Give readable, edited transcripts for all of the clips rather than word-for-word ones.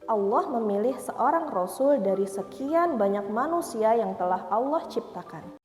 Allah memilih seorang Rasul dari sekian banyak manusia yang telah Allah ciptakan.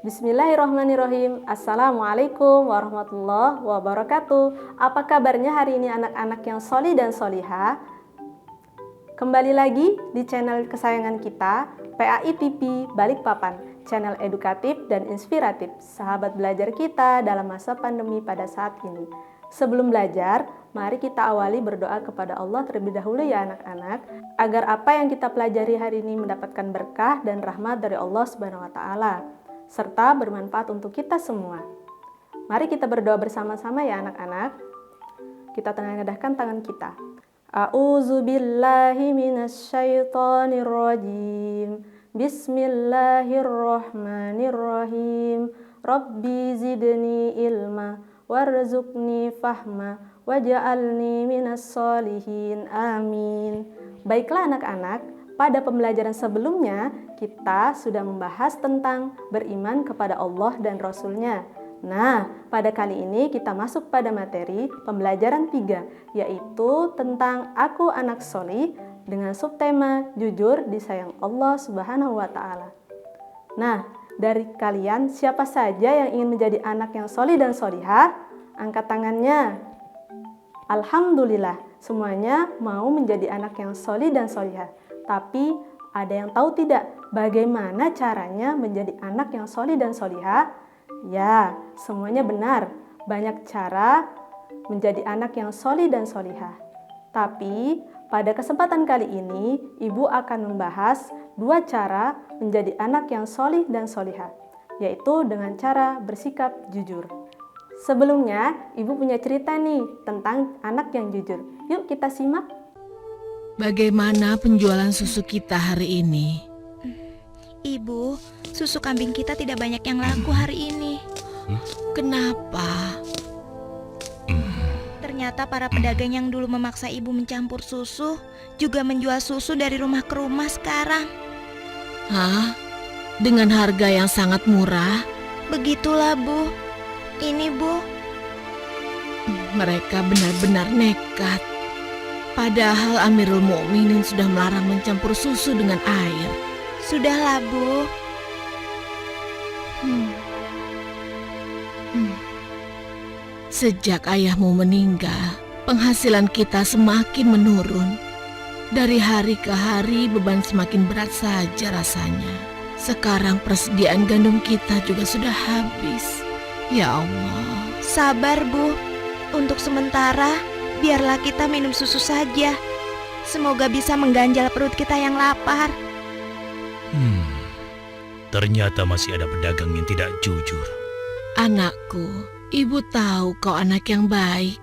Bismillahirrahmanirrahim. Assalamualaikum warahmatullahi wabarakatuh. Apa kabarnya hari ini anak-anak yang sholih dan sholihah? Kembali lagi di channel kesayangan kita, PAI TV Balikpapan, channel edukatif dan inspiratif, sahabat belajar kita dalam masa pandemi pada saat ini. Sebelum belajar, mari kita awali berdoa kepada Allah terlebih dahulu ya anak-anak, agar apa yang kita pelajari hari ini mendapatkan berkah dan rahmat dari Allah Subhanahu wa taala, serta bermanfaat untuk kita semua. Mari kita berdoa bersama-sama ya anak-anak. Kita tengadahkan tangan kita. A'udzu billahi minasyaitonir rajim. Bismillahirrahmanirrahim. Rabbi zidni ilma warzuqni fahma waj'alni minas sholihin. Amin. Baiklah anak-anak, pada pembelajaran sebelumnya, kita sudah membahas tentang beriman kepada Allah dan Rasul-Nya. Nah, pada kali ini kita masuk pada materi pembelajaran 3, yaitu tentang Aku Anak Sholih dengan subtema Jujur Disayang Allah Subhanahu wa Ta'ala. Nah, dari kalian siapa saja yang ingin menjadi anak yang sholih dan sholihah? Angkat tangannya. Alhamdulillah, semuanya mau menjadi anak yang sholih dan sholihah. Tapi ada yang tahu tidak bagaimana caranya menjadi anak yang sholih dan sholihah? Ya, semuanya benar. Banyak cara menjadi anak yang sholih dan sholihah. Tapi pada kesempatan kali ini, Ibu akan membahas 2 cara menjadi anak yang sholih dan sholihah, yaitu dengan cara bersikap jujur. Sebelumnya, Ibu punya cerita nih tentang anak yang jujur. Yuk kita simak. Bagaimana penjualan susu kita hari ini? Ibu, susu kambing kita tidak banyak yang laku hari ini. Kenapa? Ternyata para pedagang yang dulu memaksa ibu mencampur susu juga menjual susu dari rumah ke rumah sekarang. Hah? Dengan harga yang sangat murah? Begitulah, Bu. Ini, Bu. Mereka benar-benar nekat. Padahal Amirul Mukminin sudah melarang mencampur susu dengan air. Sudahlah, Bu. Sejak ayahmu meninggal, penghasilan kita semakin menurun. Dari hari ke hari beban semakin berat saja rasanya. Sekarang persediaan gandum kita juga sudah habis. Ya Allah. Sabar, Bu. Untuk sementara, biarlah kita minum susu saja. Semoga bisa mengganjal perut kita yang lapar. Ternyata masih ada pedagang yang tidak jujur. Anakku, ibu tahu kau anak yang baik.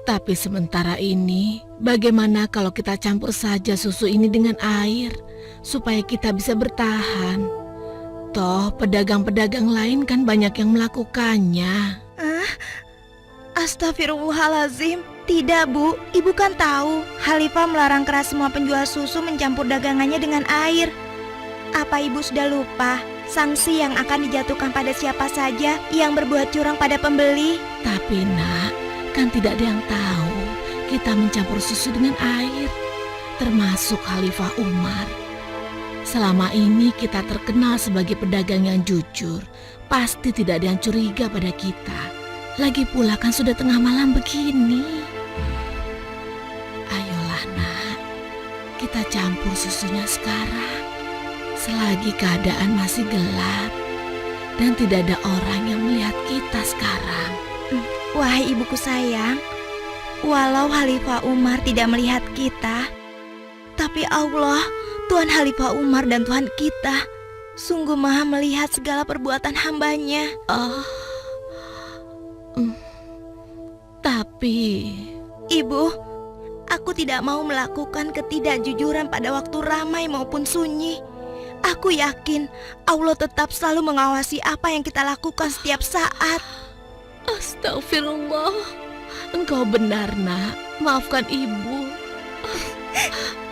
Tapi sementara ini, bagaimana kalau kita campur saja susu ini dengan air, supaya kita bisa bertahan? Toh, pedagang-pedagang lain kan banyak yang melakukannya. Astagfirullahalazim. Tidak, Bu. Ibu kan tahu Khalifah melarang keras semua penjual susu mencampur dagangannya dengan air. Apa Ibu sudah lupa sanksi yang akan dijatuhkan pada siapa saja yang berbuat curang pada pembeli? Tapi nak, kan tidak ada yang tahu kita mencampur susu dengan air, termasuk Khalifah Umar. Selama ini kita terkenal sebagai pedagang yang jujur. Pasti tidak ada yang curiga pada kita. Lagi pula kan sudah tengah malam begini. Ayolah nak, kita campur susunya sekarang. Selagi keadaan masih gelap dan tidak ada orang yang melihat kita sekarang. Wahai ibuku sayang, walau Khalifah Umar tidak melihat kita, tapi Allah, Tuhan Khalifah Umar dan Tuhan kita, sungguh maha melihat segala perbuatan hambanya. Tapi Ibu, aku tidak mau melakukan ketidakjujuran pada waktu ramai maupun sunyi. Aku yakin Allah tetap selalu mengawasi apa yang kita lakukan setiap saat. Astagfirullah. Engkau benar, Nak. Maafkan ibu.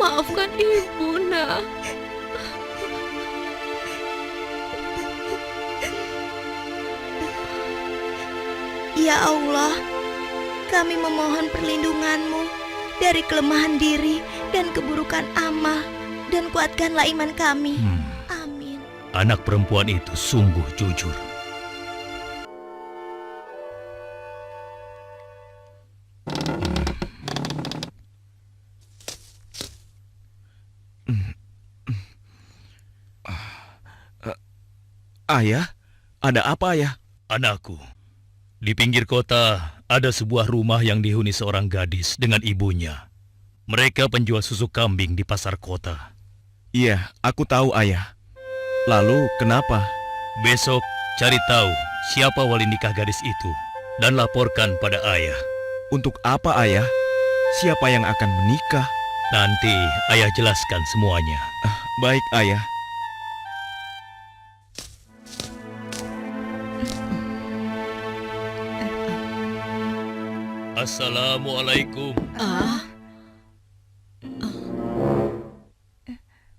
Maafkan ibu, Nak. Ya Allah, kami memohon perlindungan-Mu dari kelemahan diri dan keburukan amal, dan kuatkanlah iman kami. Amin. Anak perempuan itu sungguh jujur. Ayah, ada apa ayah? Anakku, di pinggir kota ada sebuah rumah yang dihuni seorang gadis dengan ibunya. Mereka penjual susu kambing di pasar kota. Iya, aku tahu ayah. Lalu kenapa? Besok cari tahu siapa wali nikah gadis itu dan laporkan pada ayah. Untuk apa ayah? Siapa yang akan menikah? Nanti ayah jelaskan semuanya. Baik ayah. Assalamualaikum.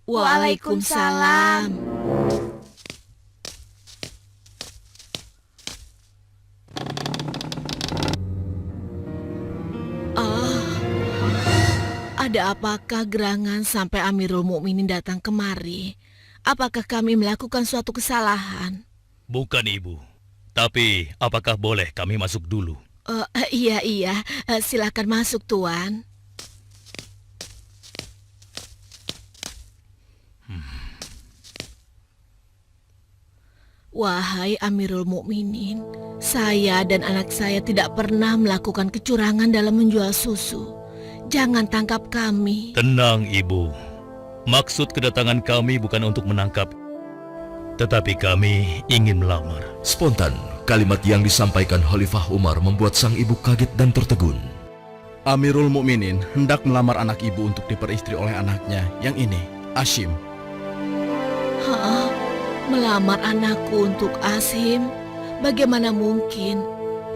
Waalaikumsalam. Ada apakah gerangan sampai Amirul Mukminin datang kemari? Apakah kami melakukan suatu kesalahan? Bukan ibu. Tapi apakah boleh kami masuk dulu? Iya, silakan masuk, Tuan. Wahai Amirul Mukminin, saya dan anak saya tidak pernah melakukan kecurangan dalam menjual susu. Jangan tangkap kami. Tenang, ibu. Maksud kedatangan kami bukan untuk menangkap, tetapi kami ingin melamar. Spontan, kalimat yang disampaikan Khalifah Umar membuat sang ibu kaget dan tertegun. Amirul Mukminin hendak melamar anak ibu untuk diperistri oleh anaknya yang ini, Ashim. Hah? Melamar anakku untuk Ashim? Bagaimana mungkin?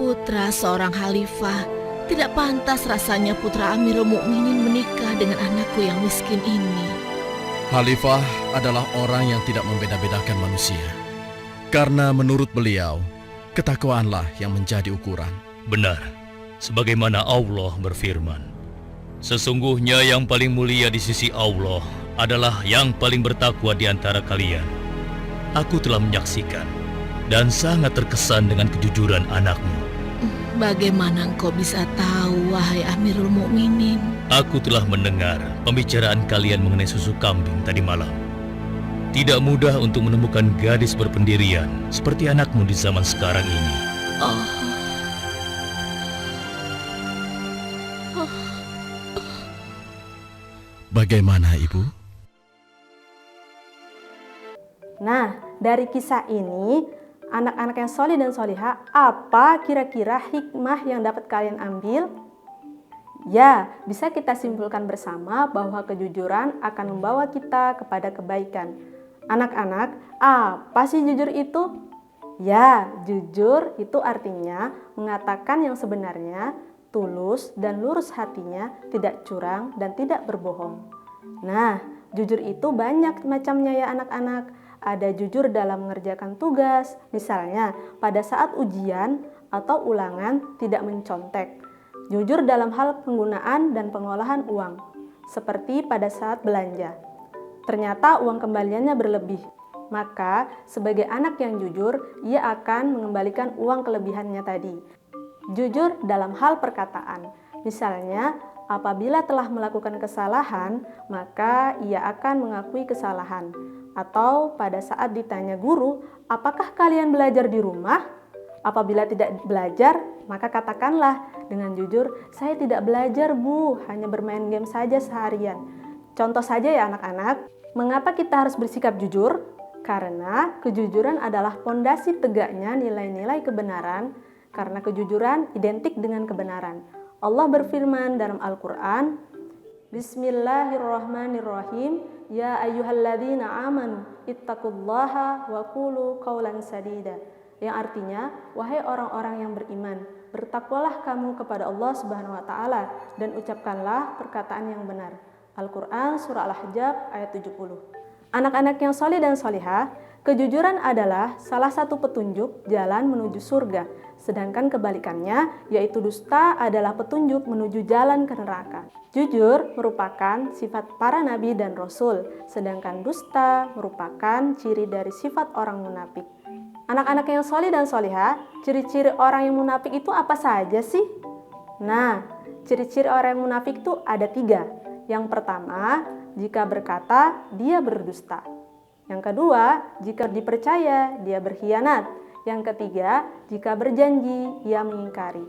Putra seorang khalifah. Tidak pantas rasanya putra Amirul Mukminin menikah dengan anakku yang miskin ini. Khalifah adalah orang yang tidak membeda-bedakan manusia. Karena menurut beliau, ketakwaanlah yang menjadi ukuran. Benar, sebagaimana Allah berfirman, sesungguhnya yang paling mulia di sisi Allah adalah yang paling bertakwa di antara kalian. Aku telah menyaksikan dan sangat terkesan dengan kejujuran anakmu. Bagaimana engkau bisa tahu, wahai Amirul Mukminin? Aku telah mendengar pembicaraan kalian mengenai susu kambing tadi malam. Tidak mudah untuk menemukan gadis berpendirian seperti anakmu di zaman sekarang ini. Bagaimana, Ibu? Nah, dari kisah ini, anak-anak yang solih dan solihah, apa kira-kira hikmah yang dapat kalian ambil? Ya, bisa kita simpulkan bersama bahwa kejujuran akan membawa kita kepada kebaikan. Anak-anak, apa sih jujur itu? Ya, jujur itu artinya mengatakan yang sebenarnya, tulus dan lurus hatinya, tidak curang dan tidak berbohong. Nah, jujur itu banyak macamnya ya anak-anak. Ada jujur dalam mengerjakan tugas, misalnya pada saat ujian atau ulangan tidak mencontek. Jujur dalam hal penggunaan dan pengolahan uang, seperti pada saat belanja. Ternyata uang kembaliannya berlebih, maka sebagai anak yang jujur, ia akan mengembalikan uang kelebihannya tadi. Jujur dalam hal perkataan, misalnya apabila telah melakukan kesalahan, maka ia akan mengakui kesalahan. Atau pada saat ditanya guru, apakah kalian belajar di rumah? Apabila tidak belajar, maka katakanlah dengan jujur, saya tidak belajar Bu, hanya bermain game saja seharian. Contoh saja ya anak-anak, mengapa kita harus bersikap jujur? Karena kejujuran adalah pondasi tegaknya nilai-nilai kebenaran, karena kejujuran identik dengan kebenaran. Allah berfirman dalam Al-Quran, Bismillahirrahmanirrahim. Ya ayyuhalladzina amanu ittaqullaha wa qulu qawlan sadida. Yang artinya, wahai orang-orang yang beriman, bertakwalah kamu kepada Allah Subhanahu wa taala dan ucapkanlah perkataan yang benar. Al-Qur'an surah Al-Ahzab ayat 70. Anak-anak yang soleh dan solihah, kejujuran adalah salah satu petunjuk jalan menuju surga, sedangkan kebalikannya yaitu dusta adalah petunjuk menuju jalan ke neraka. Jujur merupakan sifat para nabi dan rasul, sedangkan dusta merupakan ciri dari sifat orang munafik. Anak-anak yang soleh dan solihah, ciri-ciri orang yang munafik itu apa saja sih? Nah, ciri-ciri orang yang munafik itu ada 3. Yang pertama, jika berkata, dia berdusta. Yang kedua, jika dipercaya, dia berkhianat. Yang ketiga, jika berjanji, ia mengingkari.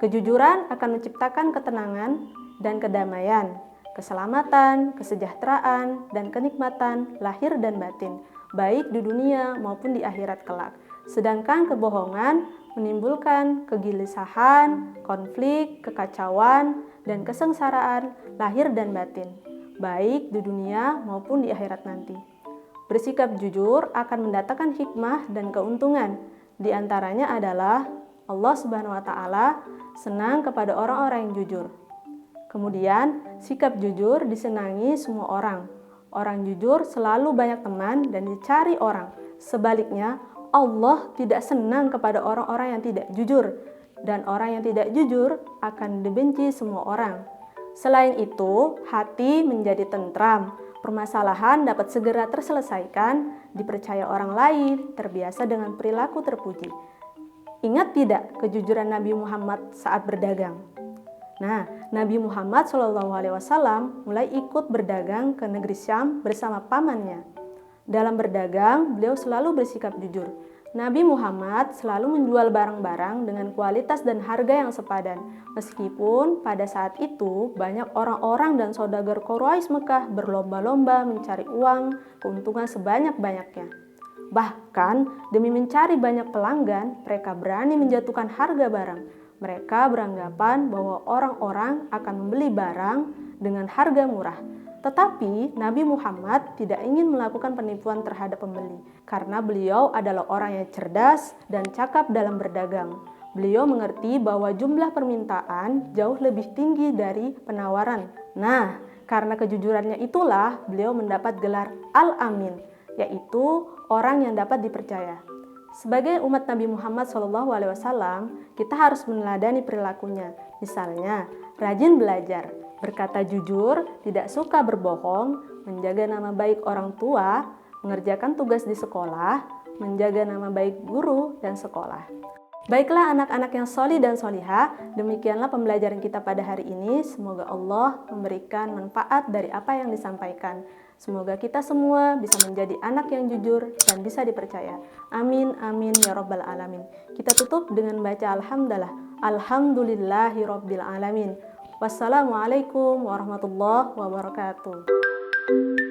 Kejujuran akan menciptakan ketenangan dan kedamaian, keselamatan, kesejahteraan, dan kenikmatan lahir dan batin, baik di dunia maupun di akhirat kelak. Sedangkan kebohongan menimbulkan kegelisahan, konflik, kekacauan, dan kesengsaraan lahir dan batin, baik di dunia maupun di akhirat nanti. Bersikap jujur akan mendatangkan hikmah dan keuntungan. Di antaranya adalah Allah Subhanahu wa taala senang kepada orang-orang yang jujur. Kemudian, sikap jujur disenangi semua orang. Orang jujur selalu banyak teman dan dicari orang. Sebaliknya, Allah tidak senang kepada orang-orang yang tidak jujur, dan orang yang tidak jujur akan dibenci semua orang. Selain itu, hati menjadi tentram, permasalahan dapat segera terselesaikan, dipercaya orang lain, terbiasa dengan perilaku terpuji. Ingat tidak kejujuran Nabi Muhammad saat berdagang? Nah, Nabi Muhammad SAW mulai ikut berdagang ke negeri Syam bersama pamannya. Dalam berdagang, beliau selalu bersikap jujur. Nabi Muhammad selalu menjual barang-barang dengan kualitas dan harga yang sepadan. Meskipun pada saat itu banyak orang-orang dan saudagar Quraisy Mekah berlomba-lomba mencari uang keuntungan sebanyak-banyaknya. Bahkan demi mencari banyak pelanggan, mereka berani menjatuhkan harga barang. Mereka beranggapan bahwa orang-orang akan membeli barang dengan harga murah. Tetapi Nabi Muhammad tidak ingin melakukan penipuan terhadap pembeli karena beliau adalah orang yang cerdas dan cakap dalam berdagang. Beliau mengerti bahwa jumlah permintaan jauh lebih tinggi dari penawaran. Nah, karena kejujurannya itulah beliau mendapat gelar Al-Amin, yaitu orang yang dapat dipercaya. Sebagai umat Nabi Muhammad SAW, kita harus meneladani perilakunya. Misalnya, rajin belajar, berkata jujur, tidak suka berbohong, menjaga nama baik orang tua, mengerjakan tugas di sekolah, menjaga nama baik guru dan sekolah. Baiklah anak-anak yang solih dan solihah, demikianlah pembelajaran kita pada hari ini. Semoga Allah memberikan manfaat dari apa yang disampaikan. Semoga kita semua bisa menjadi anak yang jujur dan bisa dipercaya. Amin, amin, ya Rabbal Alamin. Kita tutup dengan baca Alhamdulillah. Alhamdulillahi Rabbil Alamin. Wassalamualaikum warahmatullahi wabarakatuh.